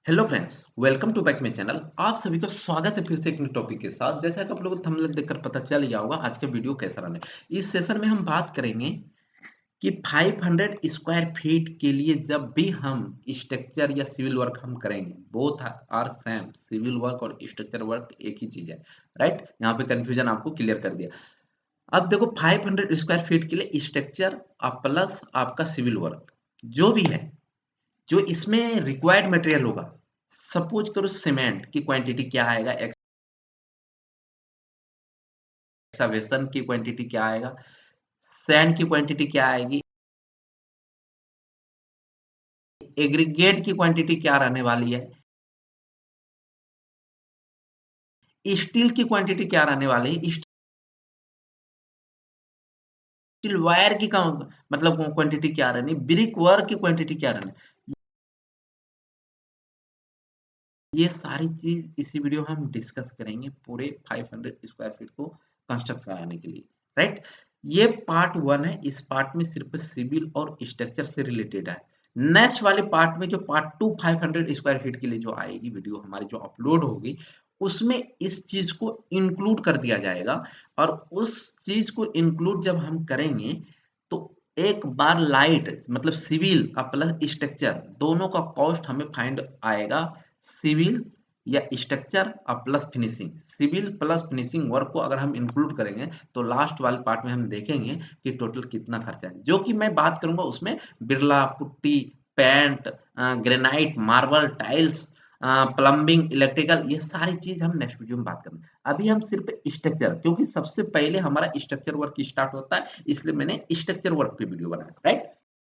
Hello friends, welcome to back my channel. आप सभी का स्वागत है फिर से एक नए टॉपिक के साथ। जैसा कि आप लोगों को थंबनेल देखकर पता चल गया होगा आज का वीडियो कैसा रहने। इस सेशन में हम बात करेंगे कि 500 स्क्वायर फीट के लिए जब भी हम स्ट्रक्चर या सिविल वर्क हम करेंगे, both are same, civil work और स्ट्रक्चर वर्क एक ही चीज है, राइट। यहाँ पे कंफ्यूजन आपको क्लियर कर दिया। अब देखो 500 स्क्वायर फीट के लिए स्ट्रक्चर प्लस आपका सिविल वर्क जो भी है, जो इसमें रिक्वायर्ड मटेरियल होगा, सपोज करो सीमेंट की क्वांटिटी क्या आएगा, एक्सकावेशन की क्वांटिटी क्या आएगा, सैंड की क्वांटिटी क्या आएगी, एग्रीगेट की क्वांटिटी क्या रहने वाली है, स्टील की क्वांटिटी क्या रहने वाली है, स्टील वायर की मतलब क्वांटिटी क्या रहनी, ब्रिक वर्क की क्वांटिटी क्या रहनी। ये सारी चीज इसी वीडियो हम डिस्कस करेंगे पूरे 500 स्क्वायर फीट को कंस्ट्रक्ट कराने के लिए, राइट। ये पार्ट वन है। इस पार्ट में सिर्फ सिविल और स्ट्रक्चर से रिलेटेड है। नेक्स्ट वाले पार्ट में जो पार्ट टू 500 स्क्वायर फीट के लिए जो आएगी वीडियो हमारी, जो अपलोड होगी, उसमें इस चीज को इंक्लूड कर दिया जाएगा। और उस चीज को इंक्लूड जब हम करेंगे तो एक बार लाइट मतलब सिविल प्लस स्ट्रक्चर दोनों का कॉस्ट हमें फाइंड आएगा। सिविल या स्ट्रक्चर और plus finishing, civil plus finishing work को अगर हम इंक्लूड करेंगे तो लास्ट वाले पार्ट में हम देखेंगे कि टोटल कितना खर्चा है, जो कि मैं बात करूंगा उसमें Birla putty, paint, granite, marble, tiles, plumbing, electrical, ये सारी चीज हम नेक्स्ट वीडियो में बात करेंगे। अभी हम सिर्फ स्ट्रक्चर, क्योंकि सबसे पहले हमारा स्ट्रक्चर वर्क स्टार्ट होता है, इसलिए मैंने स्ट्रक्चर वर्क पे वीडियो बनाया, राइट।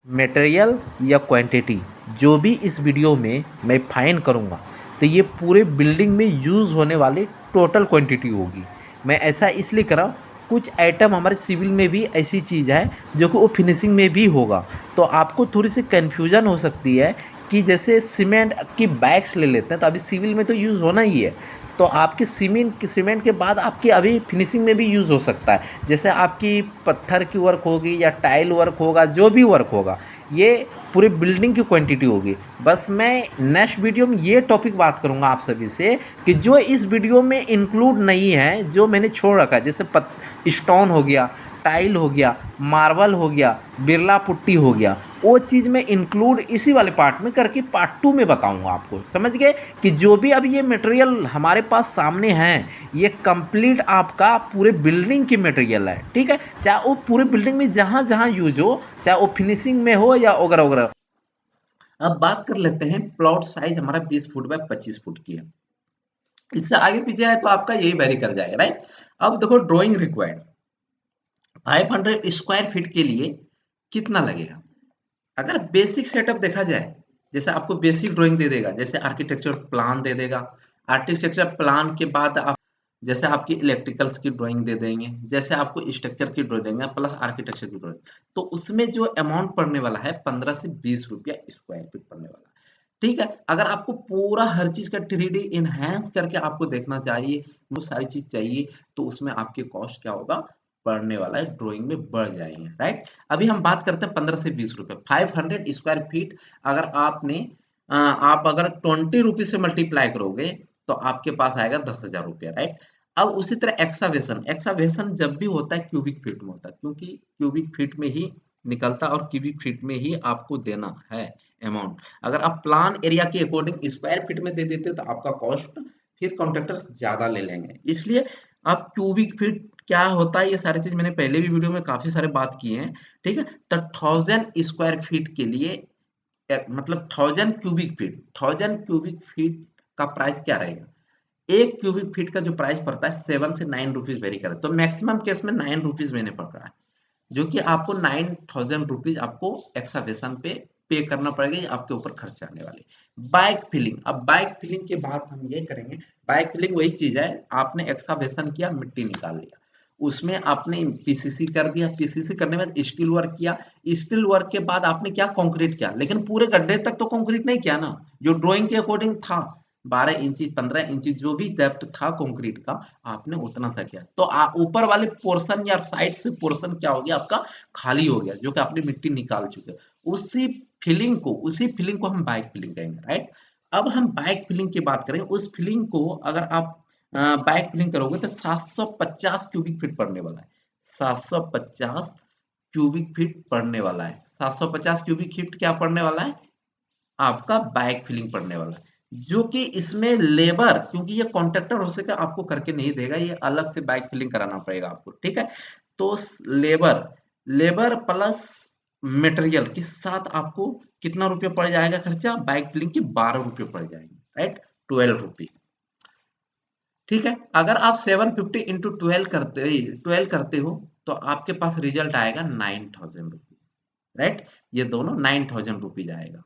मटेरियल या क्वांटिटी जो भी इस वीडियो में मैं फाइन करूँगा तो ये पूरे बिल्डिंग में यूज़ होने वाली टोटल क्वांटिटी होगी। मैं ऐसा इसलिए कर रहा हूँ, कुछ आइटम हमारे सिविल में भी ऐसी चीज़ है जो कि वो फिनिशिंग में भी होगा, तो आपको थोड़ी सी कन्फ्यूजन हो सकती है कि जैसे सीमेंट की बैग्स ले लेते हैं तो अभी सिविल में तो यूज़ होना ही है, तो आपकी सीमेंट के बाद आपकी अभी फिनिशिंग में भी यूज़ हो सकता है। जैसे आपकी पत्थर की वर्क होगी या टाइल वर्क होगा, जो भी वर्क होगा, ये पूरे बिल्डिंग की क्वांटिटी होगी। बस मैं नेक्स्ट वीडियो में ये टॉपिक बात करूँगा आप सभी से कि जो इस वीडियो में इंक्लूड नहीं है, जो मैंने छोड़ रखा है, जैसे स्टोन हो गया, टाइल हो गया, मार्बल हो गया, बिरला पुट्टी हो गया, वो चीज़ मैं इंक्लूड इसी वाले पार्ट में करके पार्ट टू में बताऊंगा आपको। समझ गए कि जो भी अब ये मटेरियल हमारे पास सामने हैं, ये कंप्लीट आपका पूरे बिल्डिंग की मटेरियल है, ठीक है। चाहे वो पूरे बिल्डिंग में जहाँ जहाँ यूज हो, चाहे वो फिनिशिंग में हो या वगैरह वगैरह। अब बात कर लेते हैं, प्लॉट साइज हमारा 20 फुट बाय 25 फुट की है। इससे आगे पीछे है तो आपका यही वेरी कर जाएगा, राइट। अब देखो ड्राइंग रिक्वायर्ड 500 स्क्वायर फीट के लिए कितना लगेगा। अगर बेसिक सेटअप देखा जाए, जैसे आपको बेसिक ड्राइंग दे देगा, जैसे आर्किटेक्चर प्लान दे देगा, आर्किटेक्चर प्लान के बाद आप जैसे आपकी इलेक्ट्रिकल्स की ड्राइंग दे देंगे, जैसे आपको स्ट्रक्चर की ड्राइंग देंगे प्लस आर्किटेक्चर की ड्राइंग, तो उसमें जो अमाउंट पड़ने वाला है 15 से 20 रुपया स्क्वायर फीट पड़ने वाला है, ठीक है। अगर आपको पूरा हर चीज का 3D इनहेंस करके आपको देखना चाहिए, वो सारी चीज चाहिए, तो उसमें आपके कॉस्ट क्या होगा, बढ़ने वाला है, ड्राइंग में बढ़ जाएंगे, राइट। अभी हम बात करते हैं 15 से 20 रुपए 500 स्क्वायर फीट। अगर आपने आप अगर 20 रुपीज से मल्टीप्लाई करोगे तो आपके पास आएगा 10,000 रुपया, राइट। अब उसी तरह एक्सावेशन, एक्सावेशन जब भी होता है क्यूबिक फीट में होता है, क्योंकि क्यूबिक फीट में ही निकलता है और क्यूबिक फीट में ही आपको देना है अमाउंट। अगर आप प्लान एरिया के अकॉर्डिंग स्क्वायर फीट में दे देते तो आपका कॉस्ट फिर कॉन्ट्रैक्टर्स ज्यादा ले लेंगे, इसलिए आप क्यूबिक फीट क्या होता है, ये सारी चीज मैंने पहले भी वीडियो में काफी सारे बात किए हैं, ठीक है। तो 1000 स्क्वायर फीट के लिए मतलब 1000 क्यूबिक फीट का प्राइस क्या रहेगा। एक क्यूबिक फीट का जो प्राइस पड़ता है 7 से 9 रुपीज वेरी करता है, तो मैक्सिमम केस में 9 रुपीज मैंने पड़ रहा है, जो कि आपको 9,000 रुपीज आपको एक्सावेशन पे करना पड़ेगा, ये आपके ऊपर खर्च आने वाले। बाइक फिलिंग, अब बाइक फिलिंग के बाद हम ये करेंगे, बाइक फिलिंग वही चीज है, आपने एक्सावेशन किया, मिट्टी निकाल लिया, उसमें आपने पीसीसी कर दिया, पीसीसी करने में स्टील वर्क किया, स्टील वर्क के बाद आपने क्या, कंक्रीट किया, लेकिन पूरे गड्ढे तक तो कंक्रीट नहीं किया ना, जो ड्राइंग के अकॉर्डिंग था 12 इंची 15 इंची जो भी डेप्थ था कंक्रीट का, आपने उतना सा किया, तो ऊपर वाले पोर्शन या साइड से पोर्शन क्या हो गया आपका, खाली हो गया, जो कि आपने मिट्टी निकाल चुके, उसी फिलिंग को हम बाइक फिलिंग कहेंगे, राइट। अब हम बैक फिलिंग की बात करें, उस फिलिंग को अगर आप बैक फिलिंग करोगे तो 750 क्यूबिक फीट पड़ने वाला है। 750 क्यूबिक फीट पड़ने वाला है। 750 क्यूबिक फीट क्या पड़ने वाला है? आपका बैक फिलिंग पड़ने वाला है। जो कि इसमें लेबर, क्योंकि ये कॉन्ट्रैक्टर हो सके आपको करके नहीं देगा, ये अलग से बैक फिलिंग कराना पड़ेगा आपको, ठीक है। तो लेबर लेबर प्लस मटेरियल के साथ आपको कितना रुपये पड़ जाएगा खर्चा? बैक फिलिंग के 12 रुपये पड़ जाएंगे, राइट, 12 रुपीज, ठीक है। अगर आप 750 इंटू 12 करते हो तो आपके पास रिजल्ट आएगा 9,000 रुपीज, राइट। ये दोनों 9,000 रुपीज आएगा।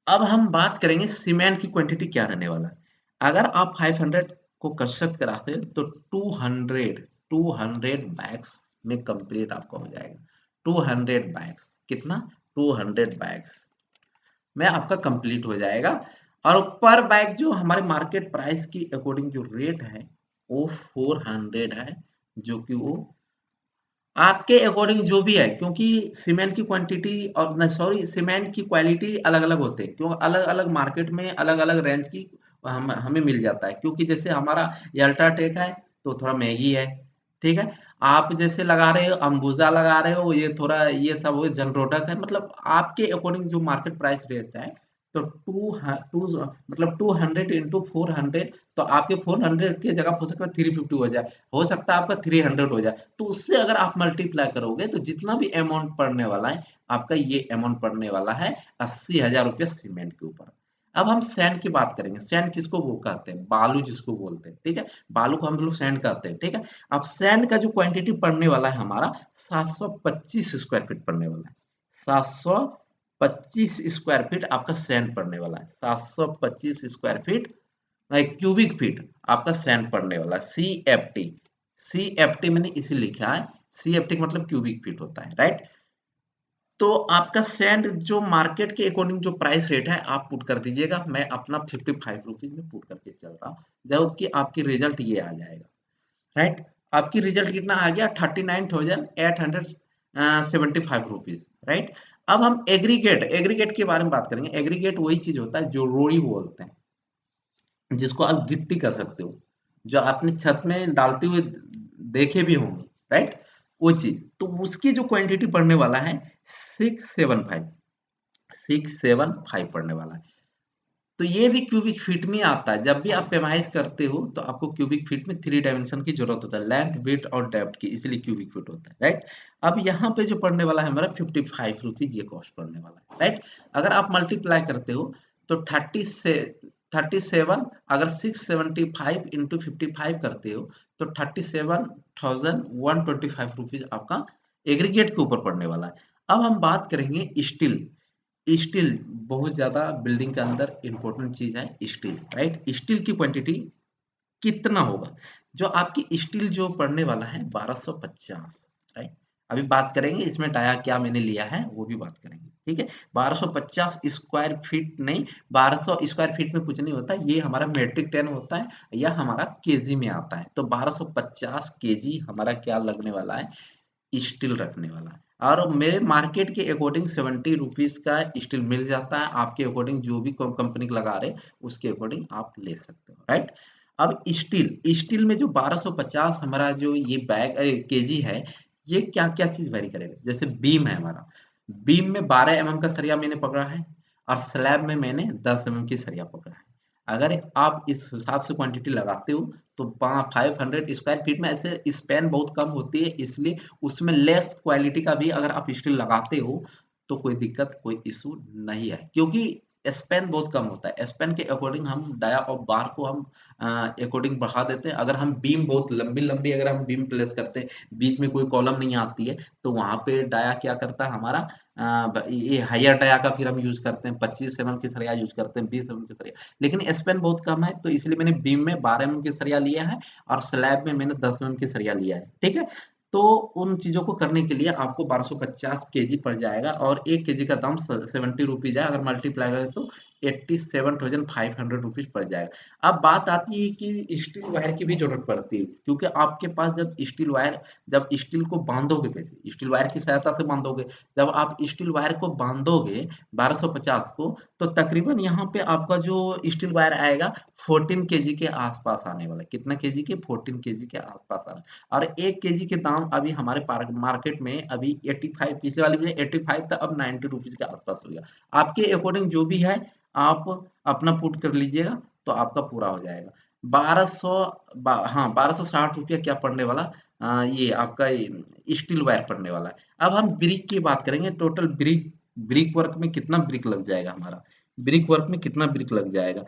अब हम बात करेंगे सीमेंट की क्वांटिटी क्या रहने वाला है। अगर आप 500 को कंस्ट्रक्ट कराते हैं तो 200 बैग्स में कंप्लीट आपका हो जाएगा। 200 बैग्स, कितना? 200 बैग्स में आपका कंप्लीट हो जाएगा। और पर बैग जो हमारे मार्केट प्राइस की अकॉर्डिंग जो रेट है वो 400 है, जो कि वो आपके अकॉर्डिंग जो भी है, क्योंकि सीमेंट की क्वांटिटी और सॉरी सीमेंट की क्वालिटी अलग अलग होते हैं, क्यों अलग अलग मार्केट में अलग अलग रेंज की हमें मिल जाता है। क्योंकि जैसे हमारा ये अल्ट्राटेक है तो थोड़ा महंगी है, ठीक है। आप जैसे लगा रहे हो अंबुजा लगा रहे हो, ये थोड़ा ये सब वो जनरोडक है, मतलब आपके अकॉर्डिंग जो मार्केट प्राइस रहता है। तो टू मतलब 200 इंटू 400, तो आपके 400 की जगह हो सकता है 350 हो जाए, हो सकता है आपका 300 हो जाए। तो उससे अगर आप मल्टीप्लाई करोगे तो जितना भी अमाउंट पड़ने वाला है आपका, ये अमाउंट पड़ने वाला है 80,000 रुपया सीमेंट के ऊपर। अब हम सैंड की बात करेंगे। सैंड किसको वो कहते हैं? बालू जिसको बोलते हैं, ठीक है। बालू को हम लोग सैंड कहते हैं, ठीक है। अब सैंड का जो क्वांटिटी पड़ने वाला है हमारा 725 स्क्वायर फीट पड़ने वाला है। 725 स्क्वायर फीट आपका सैंड पड़ने वाला है। 725 स्क्वायर फीट क्यूबिक फीट आपका सैंड पड़ने वाला है। सी एफ टी मैंने इसी लिखा है। सी एफ टी का मतलब क्यूबिक फीट होता है, राइट। तो आपका सैंड जो मार्केट के अकॉर्डिंग जो प्राइस रेट है आप पुट कर दीजिएगा। मैं अपना 55 रुपीज में पुट करके चल रहा हूँ, जबकि आपकी रिजल्ट ये आ जाएगा, राइट। आपकी रिजल्ट कितना आ गया? 39,875 रुपीज, राइट। अब हम एग्रीगेट के बारे में बात करेंगे। एग्रीगेट वही चीज होता है जो रोड़ी बोलते हैं, जिसको आप गिट्टी कर सकते हो, जो आपने छत में डालते हुए देखे भी होंगे, राइट। वो चीज तो उसकी जो क्वांटिटी पड़ने वाला है 675 पड़ने वाला है। तो ये भी क्यूबिक फीट में आता है। जब भी आप पेमाइश करते हो तो आपको क्यूबिक फीट में 3 डायमेंशन की जरूरत होता है, लेंथ विड्थ और डेप्थ की, इसलिए क्यूबिक फीट होता है, राइट। अब यहाँ पे जो पड़ने वाला है हमारा 55 रुपीज ये कॉस्ट पड़ने वाला है, राइट। अगर आप मल्टीप्लाई करते हो तो 37, अगर 675 इंटू 55 करते हो तो 37,125 रुपीज आपका एग्रीगेट के ऊपर पड़ने वाला है। अब हम बात करेंगे स्टील। स्टील बहुत ज्यादा बिल्डिंग के अंदर इंपॉर्टेंट चीज है स्टील, राइट। स्टील की क्वांटिटी कितना होगा? जो आपकी स्टील जो पड़ने वाला है 1250, राइट। अभी बात करेंगे इसमें डाया क्या मैंने लिया है वो भी बात करेंगे, ठीक है। 1250 स्क्वायर फीट नहीं, 1200 स्क्वायर फीट में कुछ नहीं होता, ये हमारा मेट्रिक टन होता है या हमारा केजी में आता है। तो 1250 केजी हमारा क्या लगने वाला है? स्टील रखने वाला है। और मेरे मार्केट के अकॉर्डिंग 70 रुपीज का स्टील मिल जाता है। आपके अकॉर्डिंग जो भी कंपनी लगा रहे उसके अकॉर्डिंग आप ले सकते हो, राइट। अब स्टील स्टील में जो 1250 हमारा जो ये बैग केजी है, ये क्या क्या चीज वेरी करेगा? जैसे बीम है हमारा, बीम में 12 mm का सरिया मैंने पकड़ा है और स्लैब में मैंने 10 mm की सरिया पकड़ा है। अगर आप इस हिसाब से क्वांटिटी लगाते हो तो 500 स्क्वायर फीट में ऐसे स्पैन बहुत कम होती है, इसलिए उसमें लेस क्वालिटी का भी अगर आप स्टील लगाते हो तो कोई दिक्कत कोई इशू नहीं है, क्योंकि स्पैन बहुत कम होता है। स्पैन के अकॉर्डिंग हम डाया और बार को हम अकॉर्डिंग बढ़ा देते हैं। अगर हम बीम बहुत लंबी लंबी अगर हम बीम प्लेस करते हैं, बीच में कोई कॉलम नहीं आती है, तो वहां पे डाया क्या करता है हमारा ये हायर डाया का फिर हम यूज करते हैं, 25 mm की सरिया यूज करते हैं, 20 mm की सरिया। लेकिन स्पैन बहुत कम है तो इसलिए मैंने बीम में 12 mm की सरिया लिया है और स्लैब में मैंने 10 mm की सरिया लिया है, ठीक है। तो उन चीजों को करने के लिए आपको 1250 केजी पड़ जाएगा और 1 केजी का दाम 70 रुपीज है। अगर मल्टीप्लाई करें तो 87,500 रुपीज पड़ जाएगा। अब बात आती है कि स्टील वायर की भी जरूरत पड़ती है, क्योंकि आपके पास जब स्टील को बांधोगे, कैसे स्टील वायर की सहायता से बांधोगे, जब आप स्टील वायर को बांधोगे 1250 को, तो तकरीबन यहाँ पे आपका जो स्टील वायर आएगा 14 केजी के आसपास आने वाला है। कितना केजी के? 14 केजी के आसपास आने, और 1 केजी के दाम अभी हमारे मार्केट में अभी 85, पिछले वाली में 85 था, अब 90 रुपीज के आसपास हो गया। आपके अकॉर्डिंग जो भी है आप अपना पुट कर लीजिएगा तो आपका पूरा हो जाएगा। 1200, हाँ 1260 रुपया क्या पड़ने वाला, ये आपका स्टील वायर पड़ने वाला है। अब हम ब्रिक की बात करेंगे, टोटल ब्रिक ब्रिक वर्क में कितना ब्रिक लग जाएगा हमारा, ब्रिक वर्क में कितना ब्रिक लग जाएगा।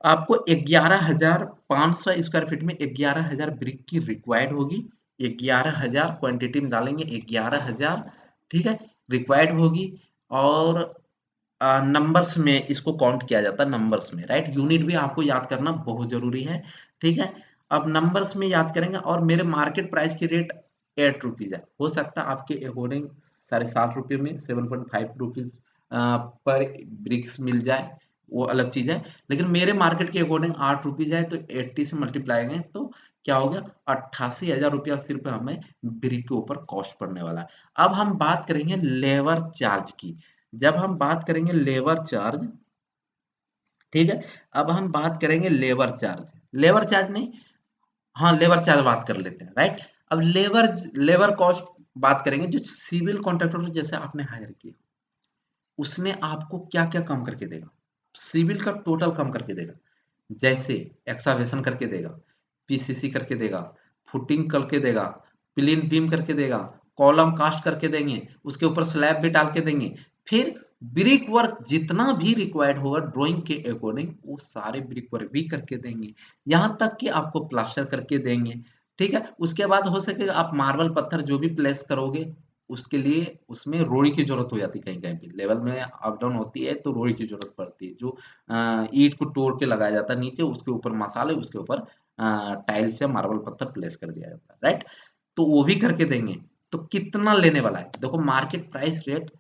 आपको 11,500 स्क्वायर फीट में 11,000 ब्रिक की रिक्वायर्ड होगी। 11,000 क्वांटिटी में डालेंगे, 11,000, ठीक है, रिक्वायर्ड होगी। और नंबर्स में इसको काउंट किया जाता है, नंबर्स में, राइट। यूनिट भी आपको याद करना बहुत जरूरी है, ठीक है। अब नंबर्स में याद करेंगे, और मेरे मार्केट प्राइस की रेट 8 रुपीज है। हो सकता है आपके अकॉर्डिंग 7.5 रुपये में 7.5 रुपीज पर ब्रिक्स मिल जाए, वो अलग चीज है। लेकिन मेरे मार्केट के अकॉर्डिंग 8 रुपीज है, तो 80 से मल्टीप्लाई करें तो क्या हो गया, 88,000 रुपया सिर्फ हमें ब्रिक के ऊपर कॉस्ट पड़ने वाला है। अब हम बात करेंगे लेबर चार्ज की। जब हम बात करेंगे लेबर चार्ज, ठीक है, अब हम बात करेंगे लेबर चार्ज नहीं, हाँ लेबर चार्ज बात कर लेते हैं, राइट। अब लेबर कॉस्ट बात करेंगे। जो सिविल कॉन्ट्रैक्टर जैसे आपने हायर किया, उसने आपको क्या क्या काम करके देगा, सिविल का टोटल काम करके देगा। जैसे एक्सावेशन करके देगा, पीसीसी करके देगा, फुटिंग करके देगा, प्लेन बीम करके देगा, कॉलम कास्ट करके देंगे, उसके ऊपर स्लैब भी डाल के देंगे। फिर ब्रिक वर्क जितना भी रिक्वायर्ड होगा ड्राइंग के अकॉर्डिंग, वो सारे ब्रिक वर्क भी करके देंगे, यहाँ तक कि आपको प्लास्टर करके देंगे, ठीक है। उसके बाद हो सके आप मार्बल पत्थर जो भी प्लेस करोगे, उसके लिए उसमें रोड़ी की जरूरत हो जाती है, कहीं कहीं पे लेवल में अप डाउन होती है तो रोड़ी की जरूरत पड़ती है, जो ईंट को तोड़ के लगाया जाता है नीचे, उसके ऊपर मसाले, उसके ऊपर टाइल्स या मार्बल पत्थर प्लेस कर दिया जाता है, राइट। तो वो भी करके देंगे। तो कितना लेने वाला है, देखो मार्केट प्राइस रेट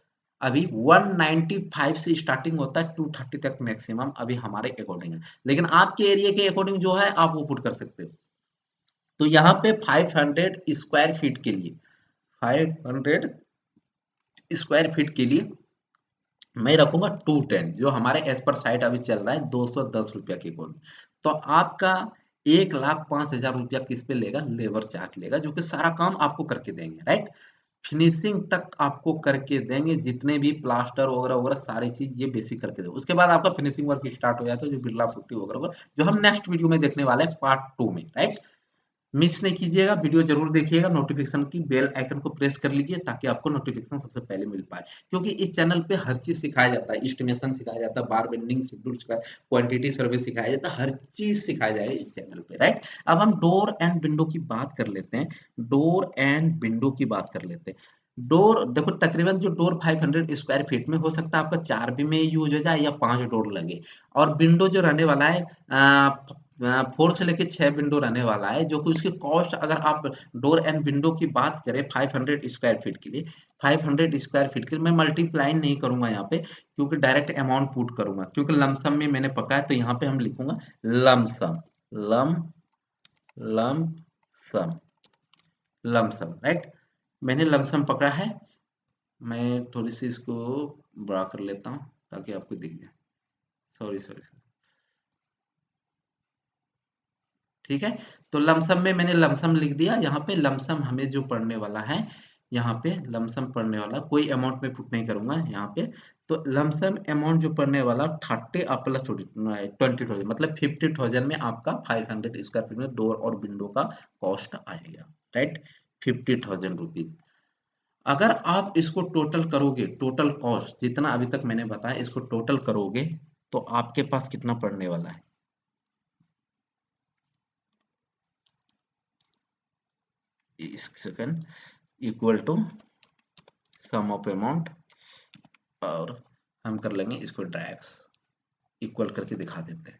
अभी 195 से स्टार्टिंग होता है, 230 तक मैक्सिमम अभी हमारे अकॉर्डिंग है। लेकिन आपके एरिया के अकॉर्डिंग जो है आप वो पुट कर सकते हो। तो यहाँ पे 500 स्क्वायर फीट के लिए, 500 स्क्वायर फीट के लिए मैं रखूंगा 210, जो हमारे एज पर साइट अभी चल रहा है 210 रुपया के गोल। तो आपका 1,05,000 रुपया किस पे लेगा, लेबर चार्ज लेगा, जो कि सारा काम आपको करके देंगे, राइट। फिनिशिंग तक आपको करके देंगे, जितने भी प्लास्टर वगैरह वगैरह सारी चीज ये बेसिक करके देंगे। उसके बाद आपका फिनिशिंग वर्क स्टार्ट हो जाता है, जो बिरला पुट्टी वगैरह वगैरह, जो हम नेक्स्ट वीडियो में देखने वाले हैं पार्ट 2 में, राइट। मिस नहीं कीजिएगा, वीडियो जरूर देखिएगा, नोटिफिकेशन की बेल आइकन को प्रेस कर लीजिए ताकि आपको नोटिफिकेशन सबसे पहले मिल पाए। क्योंकि इस चैनल पे हर चीज सिखाया जाता है, एस्टिमेशन सिखाया जाता है, बार बेंडिंग शेड्यूल सिखाया, क्वांटिटी सर्वे सिखाया जाता है, हर चीज सिखाया जाएगा इस चैनल पे, राइट। अब हम डोर एंड विंडो की बात कर लेते हैं, डोर एंड विंडो की बात कर लेते हैं। डोर देखो, तकरीबन जो डोर 500 स्क्वायर फीट में हो सकता है आपका 4 भी में यूज हो जाए या 5 डोर लगे। और विंडो जो रहने वाला है 4 से लेके 6 विंडो रहने वाला है, जो कि उसकी कॉस्ट अगर आप डोर एंड विंडो की बात करें 500 स्क्वायर फीट के लिए, 500 स्क्वायर फीट के लिए मैं मल्टीप्लाई नहीं करूंगा यहाँ पे, क्योंकि डायरेक्ट अमाउंट पुट करूंगा, क्योंकि लमसम में मैंने पका है, तो यहाँ पे हम लिखूंगा लमसम, लम लम सम, लमसम, राइट। मैंने लमसम पकड़ा है। मैं थोड़ी सी इसको बड़ा कर लेता हूँ ताकि आपको दिख जाए। सॉरी सॉरी, ठीक है। तो लमसम में मैंने लमसम लिख दिया, यहाँ पे लमसम हमें जो पढ़ने वाला है, यहाँ पे लमसम पढ़ने वाला, कोई अमाउंट में पुट नहीं करूंगा यहाँ पे। तो लमसम अमाउंट जो पढ़ने वाला 30 प्लस 20,000, मतलब 50,000 में आपका 500 स्क्वायर फीट में डोर और विंडो का कॉस्ट आएगा, राइट। 50,000 रुपीज। अगर आप इसको टोटल करोगे, टोटल कॉस्ट जितना अभी तक मैंने बताया, इसको टोटल करोगे तो आपके पास कितना पड़ने वाला है, इस second, equal to sum of amount, और हम कर लेंगे इसको ड्रैग्स, इक्वल करके दिखा देते हैं।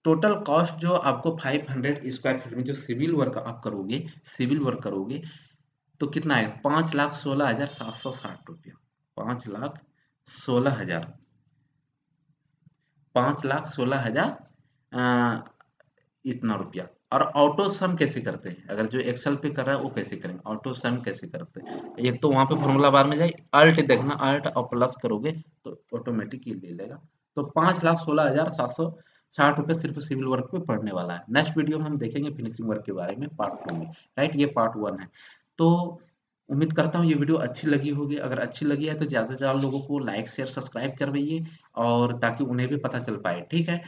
टोटल कॉस्ट जो आपको 500 स्क्वायर फीट में जो सिविल वर्क करोगे तो कितना है, 5,16,760 रुपया, 5,16,000, 5,16,000 इतना रुपया। और ऑटो सम कैसे करते हैं, अगर जो एक्सेल पे कर रहा है वो कैसे करेंगे, ऑटो सम कैसे करते हैं। एक तो वहां पे फॉर्मूला बार में जाए, अल्ट देखना, अल्ट और प्लस करोगे तो ऑटोमेटिक ये ले लेगा। तो 5,16,760 रुपये सिर्फ सिविल वर्क पे पड़ने वाला है। नेक्स्ट वीडियो में हम देखेंगे फिनिशिंग वर्क के बारे में, पार्ट 2 में। राइट, ये पार्ट 1 है। तो उम्मीद करता हूँ ये वीडियो अच्छी लगी होगी। अगर अच्छी लगी है तो ज़्यादा से ज़्यादा लोगों को लाइक शेयर सब्सक्राइब करवाइए, और ताकि उन्हें भी पता चल पाए। ठीक है।